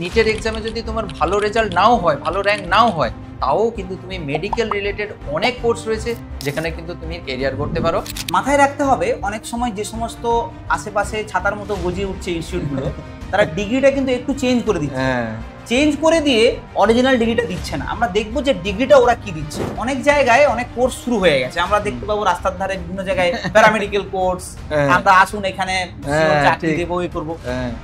নিটের এক্সামে যদি তোমার ভালো রেজাল্ট নাও হয়, ভালো র্যাঙ্ক নাও হয়, তাও কিন্তু তুমি মেডিকেল রিলেটেড অনেক কোর্স রয়েছে যেখানে কিন্তু তুমি ক্যারিয়ার করতে পারো। মাথায় রাখতে হবে অনেক সময় যে সমস্ত আশেপাশে ছাতার মতো গজিয়ে উঠছে ইনস্টিটিউটগুলো তারা ডিগ্রিটা কিন্তু একটু চেঞ্জ করে দিচ্ছে। চেঞ্জ করে দিয়ে অরিজিনাল ডিগ্রিটা দিচ্ছে না। আমরা দেখবো যে ডিগ্রিটা ওরা কি দিচ্ছে। অনেক জায়গায় অনেক কোর্স শুরু হয়ে গেছে, আমরা দেখতে পাবো রাস্তার ধারে বিভিন্ন জায়গায় প্যারামেডিক্যাল কোর্স, আমরা আসুন এখানে চাকরি দেবো, এই করবো।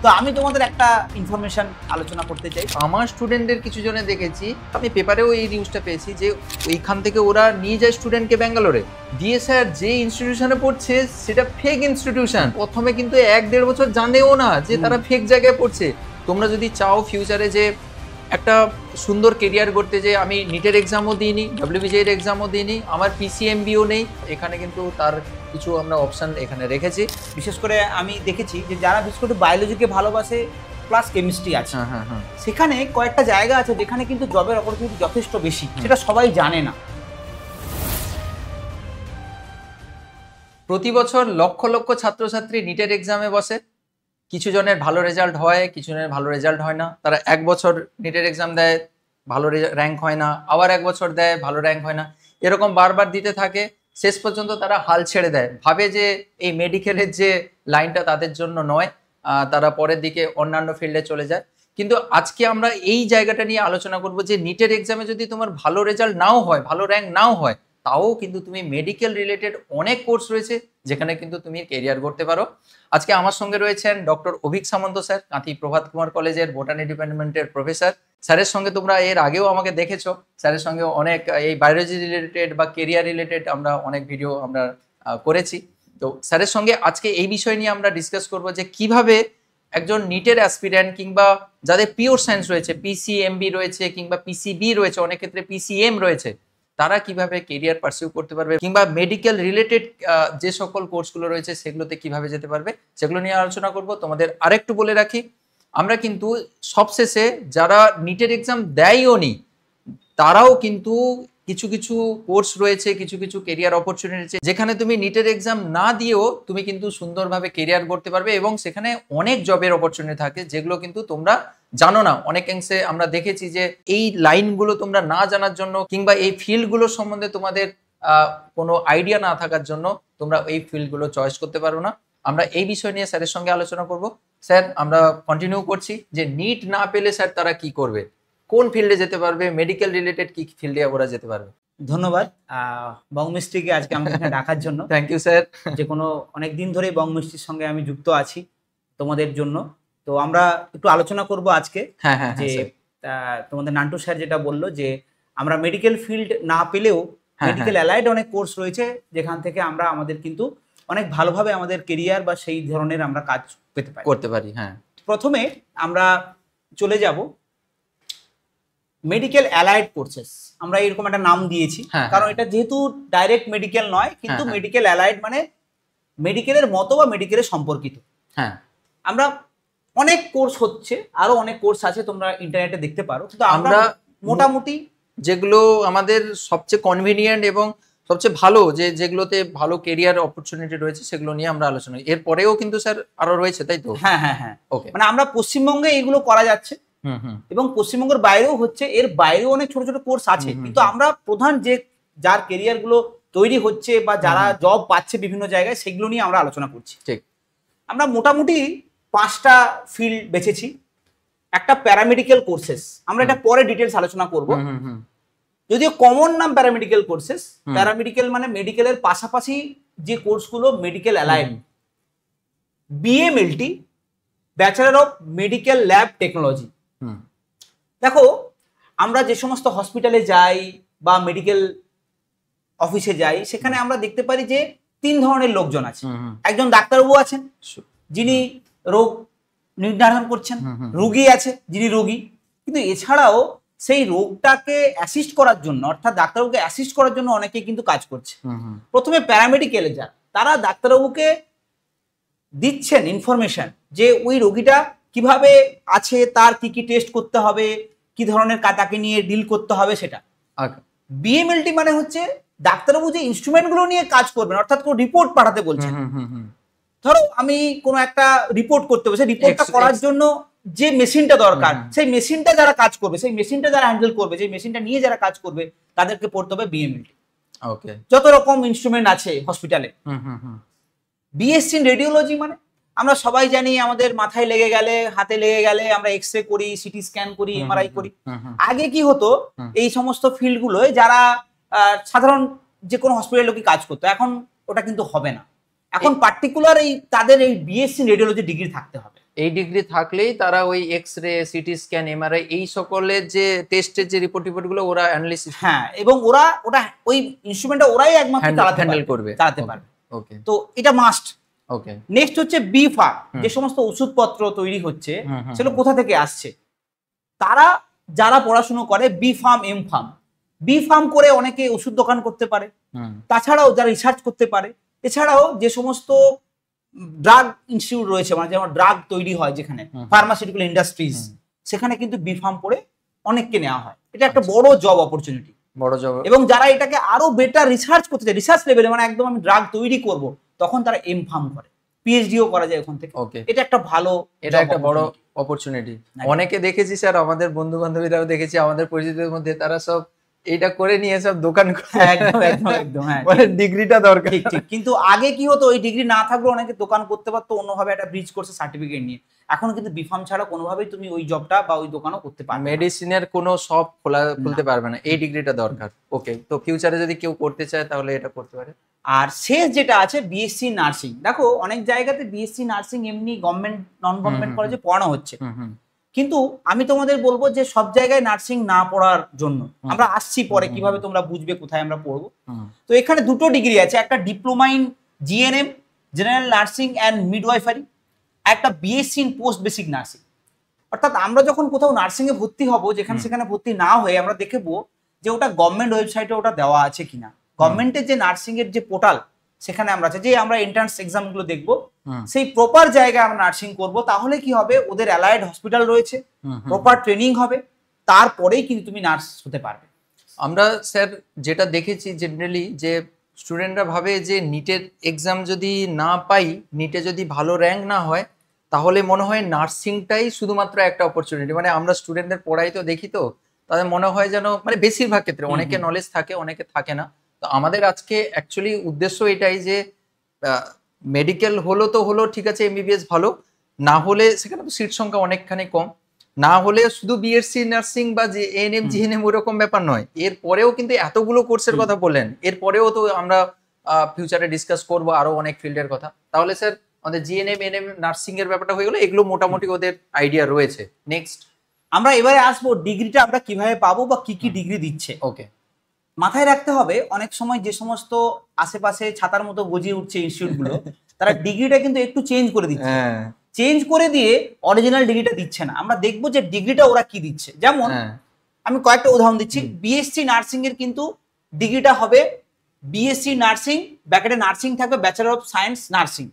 তো আমি তোমাদের একটা ইনফরমেশন আলোচনা করতে চাই। আমার স্টুডেন্টদের কিছু জনে দেখেছি, আমি পেপারেও এই নিউজটা পেয়েছি যে ওইখান থেকে ওরা নিয়ে যায় স্টুডেন্টকে ব্যাঙ্গালোরে দিয়ে, স্যার যে ইনস্টিটিউশনে পড়ছে সেটা ফেক ইনস্টিটিউশন। প্রথমে কিন্তু 1-1.5 বছর জানেও না যে তারা ফেক জায়গায় পড়ছে। তোমরা যদি চাও ফিউচারে যে একটা সুন্দর কেরিয়ার করতে, যে আমি নিটের এক্সামও দিইনি, WBJER এক্সামও দিইনি, আমার PCMBও নেই, এখানে কিন্তু তার কিছু আমরা অপশান এখানে রেখেছি। বিশেষ করে আমি দেখেছি যে যারা বিশেষ করে বায়োলজিকে ভালোবাসে প্লাস কেমিস্ট্রি আছে, সেখানে কয়েকটা জায়গা আছে যেখানে কিন্তু জবের অপরচুনিটি যথেষ্ট বেশি, সেটা সবাই জানে না। প্রতি বছর লক্ষ লক্ষ ছাত্রছাত্রী নিটের এক্সামে বসে। কিছু জনের ভালো রেজাল্ট হয়, কিছু জনের ভালো রেজাল্ট হয় না। তারা 1 বছর নিটের এক্সাম দেয়, ভালো র্যাঙ্ক হয় না, আবার 1 বছর দেয়, ভালো র্যাঙ্ক হয় না, এরকম বারবার দিতে থাকে। শেষ পর্যন্ত তারা হাল ছেড়ে দেয়, ভাবে যে এই মেডিকেলের যে লাইনটা তাদের জন্য নয়, তারা পরের দিকে অন্যান্য ফিল্ডে চলে যায়। কিন্তু আজকে আমরা এই জায়গাটা নিয়ে আলোচনা করব যে নিটের এক্সামে যদি তোমার ভালো রেজাল্ট নাও হয়, ভালো র্যাঙ্ক নাও হয়, তাও কিন্তু তুমি মেডিকেল রিলেটেড অনেক কোর্স রয়েছে যেখানে কিন্তু তুমি ক্যারিয়ার করতে পারো। আজকে আমার সঙ্গে রয়েছেন ডক্টর অভিক সামন্ত স্যার, কাঁথি প্রভাত কুমার কলেজের বোটানি ডিপার্টমেন্টের প্রফেসর। স্যারের সঙ্গে তোমরা এর আগেও আমাকে দেখেছো, স্যারের সঙ্গে অনেক এই বায়োলজি রিলেটেড বা কেরিয়ার রিলেটেড আমরা অনেক ভিডিও আমরা করেছি। তো স্যারের সঙ্গে আজকে এই বিষয় নিয়ে আমরা ডিসকাস করবো যে কিভাবে একজন নিটের অ্যাসপিরেন্ট কিংবা যাদের পিওর সায়েন্স রয়েছে, PCMB রয়েছে কিংবা PCB রয়েছে, অনেক ক্ষেত্রে PCM রয়েছে, তারা কিভাবে কেরিয়ার পারসিউ করতে পারবে কিংবা মেডিকেল রিলেটেড যে সকল কোর্সগুলো রয়েছে সেগুলোতে কিভাবে যেতে পারবে, সেগুলো নিয়ে আলোচনা করব। তোমাদের আরেকটু বলে রাখি, আমরা কিন্তু সবশেষে যারা নিটের এক্সাম দেয়ও নি তারাও কিন্তু কিছু কিছু কোর্স রয়েছে, কিছু কিছু কেরিয়ার অপরচুনিটি রয়েছে যেখানে তুমি নিটের এক্সাম না দিয়েও তুমি কিন্তু সুন্দরভাবে কেরিয়ার করতে পারবে এবং সেখানে অনেক জবের অপরচুনিটি থাকে যেগুলো কিন্তু তোমরা জানো না। অনেকাংশে আমরা দেখেছি যে এই লাইনগুলো তোমরা না জানার জন্য কিংবা এই ফিল্ডগুলোর সম্বন্ধে তোমাদের কোনো আইডিয়া না থাকার জন্য তোমরা এই ফিল্ডগুলো চয়েস করতে পারো না। আমরা এই বিষয় নিয়ে স্যারের সঙ্গে আলোচনা করব। স্যার, আমরা কন্টিনিউ করছি যে নিট না পেলে স্যার তারা কি করবে, কোন ফিল্ডে যেতে পারবে, মেডিকেল রিলেটেড কি ফিল্ডে ওরা যেতে পারবে। ধন্যবাদ বংমিস্ট্রিকে আজকে আমাকে এখানে ডাকার জন্য। Thank you sir. যে কোনো অনেকদিন ধরে বংমিস্ট্রির সঙ্গে আমি যুক্ত আছি তোমাদের জন্য। তো আমরা একটু আলোচনা করব আজকে যে তোমাদের নান্টু স্যার যেটা বললো যে আমরা মেডিকেল ফিল্ড না পেলেও মেডিকেল অ্যালাইড অনেক কোর্স রয়েছে যেখান থেকে আমরা আমাদের কিন্তু অনেক ভালোভাবে আমাদের কেরিয়ার বা সেই ধরনের আমরা কাজ করতে পারি। হ্যাঁ, প্রথমে আমরা চলে যাব মেডিকেল অ্যালাইড কোর্সেস। আমরা এরকম একটা নাম দিয়েছি কারণ এটা যেহেতু ডাইরেক্ট মেডিকেল নয়, কিন্তু মেডিকেল অ্যালাইড মানে মেডিকেলের মতো বা মেডিকেলের সম্পর্কিত। হ্যাঁ, আমরা অনেক কোর্স হচ্ছে, আরো অনেক কোর্স আছে, তোমরা ইন্টারনেটে দেখতে পারো। কিন্তু আমরা মোটামুটি যেগুলো আমাদের সবচেয়ে কনভিনিয়েন্ট এবং সবচেয়ে ভালো, যেগুলোতে ভালো কেরিয়ার অপরচুনিটি রয়েছে সেগুলো নিয়ে আমরা আলোচনা। এরপরেও কিন্তু স্যার আরো রয়েছে, তাই তো? হ্যাঁ হ্যাঁ হ্যাঁ, ওকে। মানে আমরা পশ্চিমবঙ্গে এইগুলো করা যাচ্ছে এবং পশ্চিমবঙ্গের বাইরেও হচ্ছে, এর বাইরেও অনেক ছোট ছোট কোর্স আছে। কিন্তু আমরা প্রধান যে যার কেরিয়ার গুলো তৈরি হচ্ছে বা যারা জব পাচ্ছে বিভিন্ন জায়গায়, সেগুলো নিয়ে আমরা আলোচনা করছি। ঠিক, আমরা মোটামুটি 5টা ফিল্ড বেছেছি। একটা প্যারামেডিক্যাল কোর্সেস, আমরা এটা পরে ডিটেলস আলোচনা করব। যদিও কমন নাম প্যারামেডিক্যাল কোর্সেস। প্যারামেডিক্যাল মানে মেডিকেলের পাশাপাশি যে কোর্সগুলো medical allied. BMLT, bachelor of medical lab technology. দেখো, আমরা যে সমস্ত হসপিটালে যাই বা মেডিকেল অফিসে যাই, সেখানে আমরা দেখতে পারি যে 3 ধরনের লোকজন আছে। একজন ডাক্তারবাবু আছেন যিনি রোগ নির্ধারণ করছেন, রোগী আছে যিনি রোগী, কিন্তু এছাড়াও সেই রোগটাকে অ্যাসিস্ট করার জন্য, অর্থাৎ ডাক্তারবাবুকে অ্যাসিস্ট করার জন্য অনেকে কিন্তু কাজ করছে। প্রথমে প্যারামেডিকেলে যান, তারা ডাক্তারবাবুকে দিচ্ছেন ইনফরমেশন যে ওই রোগীটা কিভাবে আছে, তার কি কি টেস্ট করতে হবে, কি ধরনের তাকে নিয়ে ডিল করতে হবে সেটা। BMLT মানে হচ্ছে ডাক্তারবাবু যে ইনস্ট্রুমেন্টগুলো নিয়ে কাজ করবেন, অর্থাৎ কোনো রিপোর্ট পাঠাতে বলছেন। ধরো আমি কোনো একটা রিপোর্ট করতে বলছি, রিপোর্টটা করার জন্য যে মেশিনটা দরকার সেই মেশিনটা যারা কাজ করবে, সেই মেশিনটা যারা হ্যান্ডেল করবে, সেই মেশিনটা নিয়ে যারা কাজ করবে, তাদেরকে পড়তে হবে বিএমএলটি। ওকে। যত রকম ইনস্ট্রুমেন্ট আছে হসপিটালে, বিএসসি ইন রেডিওলজি মানে আমরা সবাই জানি আমাদের মাথায় লেগে গেলে, হাতে লেগে গেলে আমরা এক্স রে করি, সিটি স্ক্যান করি, এমআরআই করি। আগে কি হতো, এই সমস্ত ফিল্ডগুলোয় যারা সাধারণ যে কোনো হসপিটালে লোকই কাজ করতো, এখন ওটা কিন্তু হবে না। এখন পার্টিকুলার এই তাদের এই বিএসসি ইন রেডিওলজি ডিগ্রি থাকতে হবে। এই ডিগ্রি থাকলেই তারা ওই X ray, CT scan, MRI এই সকলের যে টেস্টের যে রিপোর্ট গুলো ওরা অ্যানালিসিস, হ্যাঁ, এবং ওরা ওটা ওই ইনস্ট্রুমেন্টটা ওরাই একমাত্র হ্যান্ডেল করবে, চালাতে পারবে। ওকে, তো এটা মাস্ট। ওকে। নেক্সট হচ্ছে বি ফার্ম। যে সমস্ত ওষুধপত্র তৈরি হচ্ছে সেগুলো কোথা থেকে আসছে, তারা যারা পড়াশোনা করে B pharm, M pharm. B pharm করে অনেকে ওষুধ দোকান করতে পারে, তাছাড়াও যারা রিসার্চ করতে পারে, এছাড়াও যে সমস্ত ড্রাগ ইনস্টিটিউট রয়েছে, মানে যেমন ড্রাগ তৈরি হয় যেখানে ফার্মাসিউটিক্যাল ইন্ডাস্ট্রিজ, সেখানে কিন্তু বি ফার্ম করে অনেককে নেওয়া হয়। এটা একটা বড় জব অপরচুনিটি, বড় জব। এবং যারা এটাকে আরো বেটার রিসার্চ করতে চায়, রিসার্চ লেভেলে, মানে একদম আমি ড্রাগ তৈরি করব, তখন তারা এম ফার্ম করে, পিএইচডিও করা যায় ওখান থেকে। ওকে, এটা একটা ভালো, এটা একটা বড় অপরচুনিটি। অনেকে দেখেছি স্যার, আমাদের বন্ধু বান্ধবীরাও দেখেছি, আমাদের পরিচিতদের মধ্যে, তারা সব এইটা করে নিয়ে সব দোকান করে। একদম একদম একদম, হ্যাঁ, মানে ডিগ্রিটা দরকার। ঠিক। কিন্তু আগে কি হতো, ওই ডিগ্রি না থাকলেও অনেকে দোকান করতে পারতো অন্যভাবে, একটা ব্রিজ কোর্সের সার্টিফিকেট নিয়ে। এখন কিন্তু বিফার্ম ছাড়া কোনোভাবেই তুমি ওই জবটা বা ওই দোকানও করতে পারবে না। মেডিসিনের কোনো শপ খুলতে পারবে না, এই ডিগ্রিটা দরকার। ওকে, তো ফিউচারে যদি কেউ করতে চায় তাহলে এটা করতে পারে। আর শেষ যেটা আছে বিএসসি নার্সিং। দেখো অনেক জায়গাতে বিএসসি নার্সিং এমনি গভর্নমেন্ট, নন গভর্নমেন্ট কলেজে পড়ানো হচ্ছে, কিন্তু আমি তোমাদের বলবো যে সব জায়গায় নার্সিং না পড়ার জন্য। আমরা আসছি পরে কিভাবে তোমরা বুঝবে কোথায় আমরা পড়বো। তো এখানে দুটো ডিগ্রি আছে, একটা diploma in GNM, general nursing and midwifery, একটা BSc in post basic nursing. অর্থাৎ আমরা যখন কোথাও নার্সিং এ ভর্তি হব, যেখানে সেখানে ভর্তি না হয়ে আমরা দেখবো যে ওটা গভর্নমেন্ট ওয়েবসাইটে ওটা দেওয়া আছে কিনা। গভর্নমেন্টের যে নার্সিং এর যে পোর্টাল, সেখানে আমরা আছে যে আমরা এন্ট্রান্স এক্সাম গুলো দেখবো, সেই প্রপার জায়গায় আমরা নার্সিং করব, তাহলে কি হবে, ওদের অ্যালাইড হসপিটাল রয়েছে, প্রপার ট্রেনিং হবে, তারপরেই কিন্তু তুমি নার্স হতে পারবে। আমরা স্যার যেটা দেখেছি জেনারেলি, যে স্টুডেন্টরা ভাবে যে নিটের এক্সাম যদি না পাই, নিটে যদি ভালো র্যাঙ্ক না হয়, তাহলে মনে হয় নার্সিংটাই শুধুমাত্র একটা অপরচুনিটি। মানে আমরা স্টুডেন্টদের পড়াই তো দেখি, তো তাদের মনে হয় যেন, মানে বেশিরভাগ ক্ষেত্রে, অনেকে নলেজ থাকে, অনেকে থাকে না। তো আমাদের আজকে অ্যাকচুয়ালি উদ্দেশ্য এটাই যে মেডিকেল হলো তো হলো, ঠিক আছে, এমবিবিএস ভালো, না হলে সেখানে তো সিট সংখ্যা অনেকখানি কম, না হলে শুধু বিএসসি নার্সিং বা যে এএনএম জিএনএম ওরকম ব্যাপার নয়। এরপরেও কিন্তু এতগুলো কোর্সের কথা বললেন, এরপরেও তো আমরা ফিউচারে ডিসকাস করবো আরো অনেক ফিল্ডের কথা। তাহলে স্যার আমাদের জিএনএম, এএনএম, নার্সিং এর ব্যাপারটা হয়ে গেলো, এগুলো মোটামুটি ওদের আইডিয়া রয়েছে। নেক্সট আমরা এবারে আসবো ডিগ্রিটা আমরা কিভাবে পাবো বা কি কি ডিগ্রি দিচ্ছে। ওকে, মাথায় রাখতে হবে, অনেক সময় যে সমস্ত আশেপাশে ছাতার মতো গজিয়ে উঠছে ইনস্টিটিউট গুলো, তারা ডিগ্রিটা কিন্তু একটু চেঞ্জ করে দিচ্ছে, চেঞ্জ করে দিয়ে অরিজিনাল ডিগ্রিটা দিচ্ছে না। আমরা দেখবো যে ডিগ্রিটা ওরা কি দিচ্ছে। যেমন আমি কয়েকটা উদাহরণ দিচ্ছি। বিএসসি নার্সিং এর কিন্তু ডিগ্রিটা হবে বিএসসি নার্সিং, ব্র্যাকেটে নার্সিং থাকবে, ব্যাচেলর অফ সায়েন্স নার্সিং।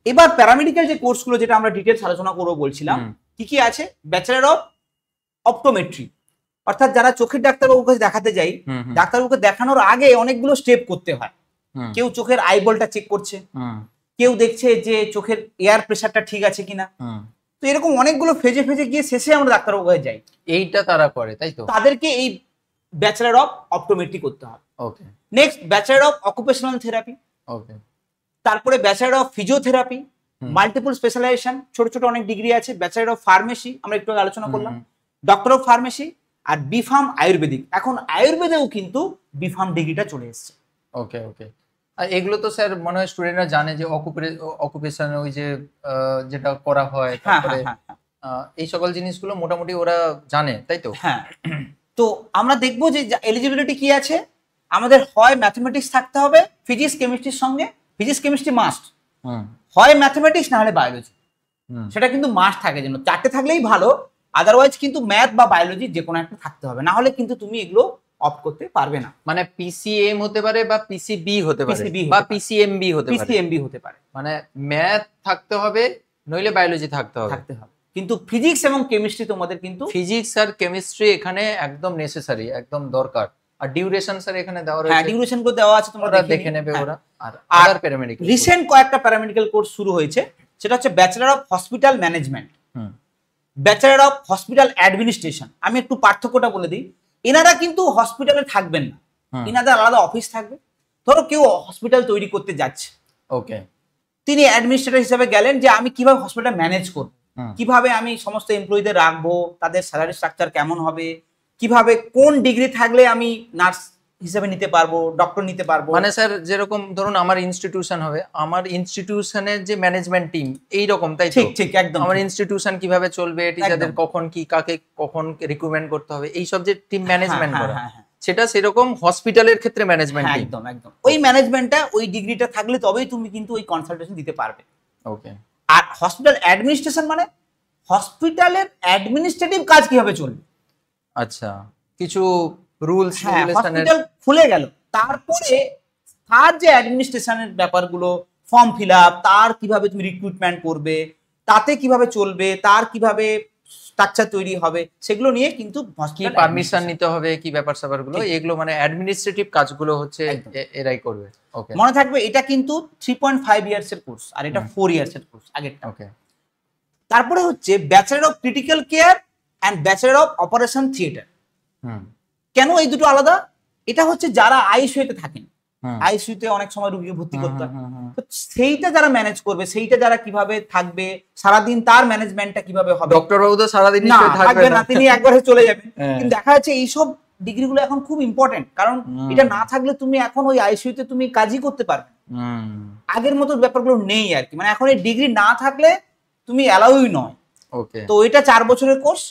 এবার প্যারামেডিক্যাল যে কোর্সগুলো, যেটা আমরা ডিটেলস আলোচনা করবো বলছিলাম, কি কি আছে, ব্যাচেলর অফ অপটোমেট্রি, অর্থাৎ যারা চোখের ডাক্তারবাবুর কাছে দেখাতে যাই, ডাক্তারবাবুকে দেখানোর আগে অনেকগুলো স্টেপ করতে হয়। কেউ চোখের আইবলটা চেক করছে, কেউ দেখছে যে চোখের এয়ার প্রেসারটা ঠিক আছে কিনা। তো এরকম অনেকগুলো ফেজে ফেজে গিয়ে শেষে আমরা ডাক্তারবাবুর কাছে যাই, এইটা তারা করে, তাই তো? তাদেরকে এই ব্যাচেলর অফ অপটোমেট্রি করতে হবে। Okay, next bachelor of occupational therapy, okay, তারপরে bachelor of physiotherapy, multiple specialisation, ছোট ছোট অনেক ডিগ্রি আছে। ব্যাচেলর অফ ফার্মেসি আমরা একটু আলোচনা করলাম, ডক্টর অফ ফার্মেসি, আর বিফার্ম আয়ুর্বেদিক। এখন আয়ুর্বেদেও কিন্তু বিফার্ম ডিগ্রিটা চলে এসেছে। ওকে, ওকে। আর এগুলো তো স্যার মনে হয় স্টুডেন্টরা জানে যে অকুপেশন, ওই যে যেটা করা হয়, তারপরে এই সকল জিনিসগুলো মোটামুটি ওরা জানে, তাই তো? হ্যাঁ। তো আমরা দেখবো যে এলিজিবিলিটি কি আছে। আমাদের হয় ম্যাথমেটিক্স থাকতে হবে ফিজিক্স কেমিস্ট্রির সঙ্গে, ফিজিক্স কেমিস্ট্রি মাস্ট, হয় ম্যাথমেটিক্স না হলে বায়োলজি, সেটা কিন্তু মাস্ট থাকে, যেন চারটে থাকলেই ভালো। আদারওয়াইজ কিন্তু ম্যাথ বা বায়োলজি যে কোনো একটা থাকতে হবে, না হলে কিন্তু তুমি এগুলো অফ করতে পারবে না। মানে পিসিএম হতে পারে বা পিসিবি হতে পারে বা পিসিএমবি হতে পারে, পিসিএমবি হতে পারে। মানে ম্যাথ থাকতে হবে, নইলে বায়োলজি থাকতে হবে। কিন্তু ফিজিক্স এবং কেমিস্ট্রি তোমাদের কিন্তু, ফিজিক্স আর কেমিস্ট্রি এখানে একদম নেসেসারি, একদম দরকার। আর ডিউরেশন স্যার এখানে দেওয়া রয়েছে, হ্যাঁ ডিউরেশন করে দেওয়া আছে, তোমরা দেখে নেবে ওরা। আর প্যারামেডিক্যাল রিসেন্ট কয়েকটা প্যারামেডিক্যাল কোর্স শুরু হয়েছে, সেটা হচ্ছে bachelor of hospital management, hmm bachelor of hospital administration. আমি একটু পার্থক্যটা বলে দিই, এনারা কিন্তু হসপিটালে থাকবেন না, হুম এনাদের আলাদা অফিস থাকবে। ধরো কেউ হসপিটাল তৈরি করতে যাচ্ছে, ওকে তিনি অ্যাডমিনিস্ট্রেটর হিসেবে গেলেন যে আমি কিভাবে হসপিটাল ম্যানেজ করব, হুম কিভাবে আমি সমস্ত এমপ্লয়ীদের রাখবো, তাদের স্যালারি স্ট্রাকচার কেমন হবে, কিভাবে কোন ডিগ্রি থাকলে আমি নার্স হিসেবে নিতে পারবো, ডক্টর নিতে পারবো। মানে স্যার যেরকম ধরুন আমার ইনস্টিটিউশন হবে, আমার ইনস্টিটিউশনের যে ম্যানেজমেন্ট টিম এই রকম, তাই তো? ঠিক ঠিক একদম আমার ঠিক। ইনস্টিটিউশন কিভাবে চলবে, টিচারদের একদম। কখন কি কাকে কখন রিক্রুটমেন্ট করতে হবে, এই সব যে টিম ম্যানেজমেন্ট হ্যাঁ, করা, হ্যাঁ, হ্যাঁ। সেটা সেরকম হসপিটালের ক্ষেত্রে ম্যানেজমেন্ট হ্যাঁ টিম। একদম একদম, ওই ম্যানেজমেন্টটা ওই ডিগ্রিটা থাকলে তবেই তুমি কিন্তু ওই কনসালটেশন দিতে পারবে। ওকে আর হসপিটাল অ্যাডমিনিস্ট্রেশন মানে হসপিটালের অ্যাডমিনিস্ট্রেটিভ কাজ কিভাবে চলবে। আচ্ছা, কিছু রুলস হ্যাঁ, রেগুলেশনের। হসপিটাল খুলে গেল, তারপরে তার যে অ্যাডমিনিস্ট্রেশনের ব্যাপারগুলো, ফর্ম ফিল আপ, তার কিভাবে তুমি রিক্রুটমেন্ট করবে, তাতে কিভাবে চলবে, তার কিভাবে স্ট্রাকচার তৈরি হবে, সেগুলো নিয়ে কিন্তু কি হসপিটাল পারমিশন নিতে হবে, কি ব্যাপার স্যাপারগুলো, ঠিক। এগুলো মানে অ্যাডমিনিস্ট্রেটিভ কাজগুলো হচ্ছে একদম। এরাই করবে। ওকে মনে থাকবে এটা কিন্তু 3.5 ইয়ার্স এর কোর্স, আর এটা 4 ইয়ার্স এর কোর্স আগেরটা। ওকে তারপরে হচ্ছে bachelor of critical care and bachelor of operation theatre. হুম কেন এই দুটো আলাদা? এটা হচ্ছে যারা আইসিইউতে থাকেন, হুম আইসিইউতে অনেক সময় রুগীকে ভর্তি করতে হয়, হুম, হুম, হুম। তো সেইটা যারা ম্যানেজ করবে, সেইটা যারা কিভাবে থাকবে সারাদিন, তার ম্যানেজমেন্টটা কিভাবে হবে। ডক্টর বাবু তো সারাদিন না নিশ্চয়ই থাকবে থাকবে না, তিনি একবারে চলে যাবেন। হ্যাঁ। কিন্তু দেখা যাচ্ছে এইসব ডিগ্রিগুলো এখন খুব ইম্পর্টেন্ট, কারণ এটা না থাকলে তুমি এখন ওই আইসিইউতে তুমি কাজই করতে পারবে না। হুম আগের মতো ব্যাপারগুলো নেই আর কি, মানে এখন এই ডিগ্রি না থাকলে তুমি অ্যালাউই নয়। ওকে তো এটা 4 বছরের কোর্স।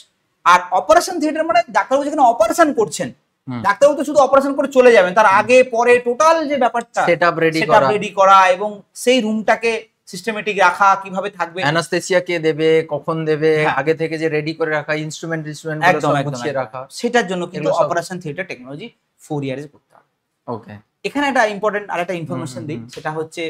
আর অপারেশন থিয়েটার মানে ডাক্তারবাবু যেখানে অপারেশন করছেন, ডাক্তারবাবু তো শুধু অপারেশন করে চলে যাবেন, তার আগে পরে টোটাল যে ব্যাপারটা সেটআপ রেডি সেটআপ করা, রেডি করা এবং সেই রুমটাকে সিস্টেমেটিক রাখা, কিভাবে থাকবে, অ্যানাস্থেসিয়া কে দেবে, কখন দেবে, হ্যাঁ। আগে থেকে যে রেডি করে রাখা ইনস্ট্রুমেন্ট গুলো একদম সব একদম গুছিয়ে একদম। রাখা। সেটার জন্য কিন্তু এগুলো সব- অপারেশন থিয়েটার টেকনোলজি 4 ইয়ার্স করতে হবে। ওকে এখানে একটা ইম্পর্টেন্ট আরেকটা ইনফরমেশন দিই, সেটা হচ্ছে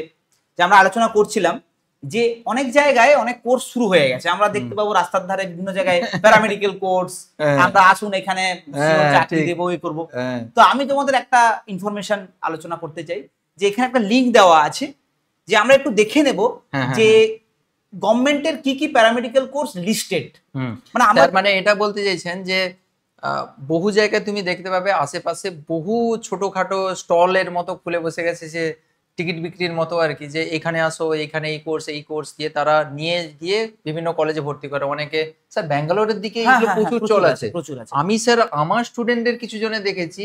যে আমরা আলোচনা করছিলাম যে অনেক জায়গায় অনেক কোর্স শুরু হয়ে গেছে, আমরা দেখতে পাবো রাস্তার ধারে বিভিন্ন জায়গায় প্যারামেডিক্যাল কোর্স, হ্যাঁ। আমরা আসুন এখানে হ্যাঁ, চাকরি ঠিক। দেবো, এই করবো। হ্যাঁ তো আমি তোমাদের একটা ইনফরমেশন আলোচনা করতে চাই, যে এখানে একটা লিংক দেওয়া আছে, যে আমরা একটু দেখে নেব হ্যাঁ, যে গভর্নমেন্টের কি কি প্যারামেডিক্যাল কোর্স লিস্টেড। হুম মানে আমরা তার মানে এটা বলতে চাইছেন যে বহু জায়গায় তুমি দেখতে পাবে আশেপাশে বহু ছোটখাটো স্টলের মতো খুলে বসে গেছে, যে টিকিট বিক্রির মতো আর কি, যে এখানে আসো, এখানে এই কোর্স দিয়ে তারা নিয়ে গিয়ে বিভিন্ন কলেজে ভর্তি করে। অনেকে স্যার ব্যাঙ্গালোরের দিকে হ্যাঁ, এগুলো হ্যাঁ, প্রচুর হ্যাঁ, চল আছে। প্রচুর আছে। আমি স্যার আমার স্টুডেন্টদের কিছু জনে দেখেছি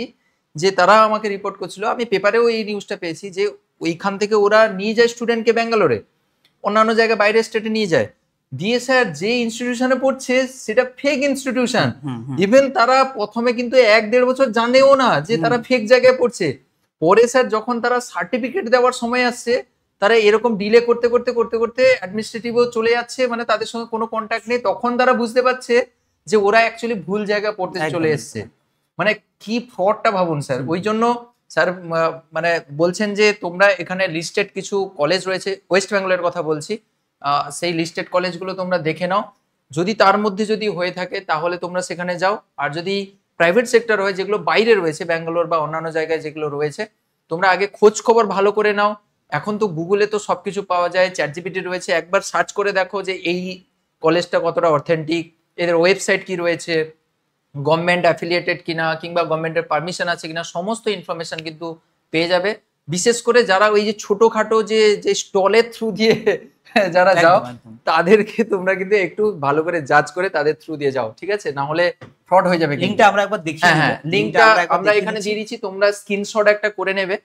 যে তারা আমাকে রিপোর্ট করছিল, আমি পেপারেও এই নিউজটা পেয়েছি, যে ওইখান থেকে ওরা নিয়ে যায় স্টুডেন্টকে ব্যাঙ্গালোরে, অন্যান্য জায়গায় বাইরে স্টেটে নিয়ে যায়, দিয়ে স্যার যে ইনস্টিটিউশনে পড়ছে সেটা ফেক ইনস্টিটিউশন। ইভেন তারা প্রথমে কিন্তু 1-1.5 বছর জানেও না যে তারা ফেক জায়গায় পড়ছে। পরে স্যার যখন তারা সার্টিফিকেট দেওয়ার সময় আসছে, তারা এরকম ডিলে করতে করতে করতে করতে অ্যাডমিনিস্ট্রেটিভও চলে যাচ্ছে, মানে তাদের সঙ্গে কোনো কন্ট্যাক্ট নেই, তখন তারা বুঝতে পারছে যে ওরা অ্যাকচুয়ালি ভুল জায়গায় পড়তে একদম, চলে একদম। এসছে। মানে কি ফ্রডটা ভাবুন স্যার। ওই জন্য স্যার মানে বলছেন যে তোমরা এখানে লিস্টেড কিছু কলেজ রয়েছে, ওয়েস্ট বেঙ্গলের কথা বলছি, সেই লিস্টেড কলেজগুলো তোমরা দেখে নাও, যদি তার মধ্যে যদি হয়ে থাকে তাহলে তোমরা সেখানে যাও। আর যদি প্রাইভেট সেক্টর হয়, যেগুলো বাইরে রয়েছে ব্যাঙ্গালোর বা অন্যান্য জায়গায় যেগুলো রয়েছে, তোমরা আগে খোঁজ খবর ভালো করে নাও। এখন তো গুগলে তো সবকিছু পাওয়া যায়, চ্যাটজিপিটি রয়েছে, একবার সার্চ করে দেখো যে এই কলেজটা কতটা অথেন্টিক, এদের ওয়েবসাইট কি রয়েছে, গভর্নমেন্ট অ্যাফিলিয়েটেড কিনা, কিংবা গভর্নমেন্টের পারমিশন আছে কিনা, সমস্ত ইনফরমেশন কিন্তু পেয়ে যাবে। বিশেষ করে যারা ওই যে ছোটখাটো যে স্টলের থ্রু দিয়ে যারা যাও, একদম, একদম। তাদেরকে তোমরা কিন্তু একটু ভালো করে জাজ করে তাদের থ্রু দিয়ে যাও, ঠিক আছে? না হলে ফ্রড হয়ে যাবে। লিংকটা আমরা একবার দেখিয়ে হ্যাঁ দেব। হ্যাঁ, লিংকটা আমরা এখানে দিয়ে দিচ্ছি, তোমরা স্ক্রিনশট একটা করে নেবে।